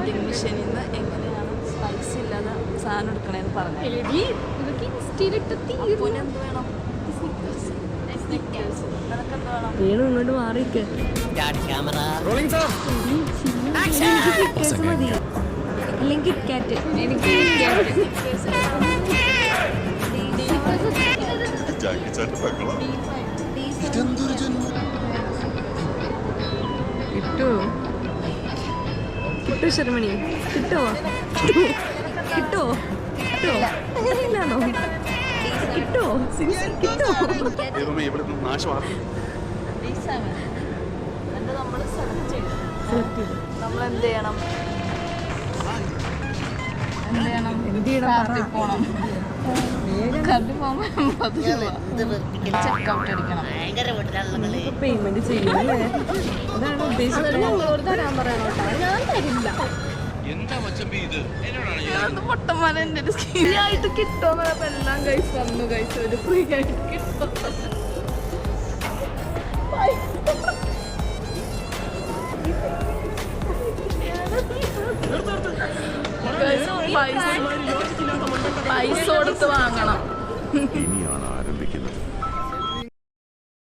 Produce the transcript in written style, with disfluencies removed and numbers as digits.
Vending മെഷീനിൽ നിന്ന് എങ്ങനെയാണ് പൈസ ഇല്ലാതെ സാധനം എടുക്കണേന്ന് പറഞ്ഞു. എന്ത് വേണം? നിനക്കെന്ത് വേണം? ഇങ്ങോട്ട് മാറിക്ക് മതി. അല്ലെങ്കിൽ കിറ്റ്കാറ്റ്. എനിക്ക് കിട്ടോ കിട്ടോ ശർമണി കിട്ടോ കിട്ടോ കിട്ടോ ഇല്ലാണോ കിട്ടോ കിട്ടോ നമ്മൾ സെലക്ട് ചെയ്തു. നമ്മൾ എന്ത് ചെയ്യണം? പോണം. ചെക്കൗട്ട് അടിക്കണം. പേയ്മെന്റ് ചെയ്യല്ലേ? അതാണ് ഉദ്ദേശിച്ചത്. തരാൻ പറയണോ? ഞാൻ തരില്ല. പൊട്ടന്മാരെ എൻ്റെ ഒരു സ്കീമായിട്ട് കിട്ടുമെന്ന് പറഞ്ഞപ്പോൾ എല്ലാം കഴിച്ച് വന്നു. കഴിച്ച് ഒരു ഫ്രീ ആയിട്ട് കിട്ടും. പൈസ കൊടുത്ത് വാങ്ങണം.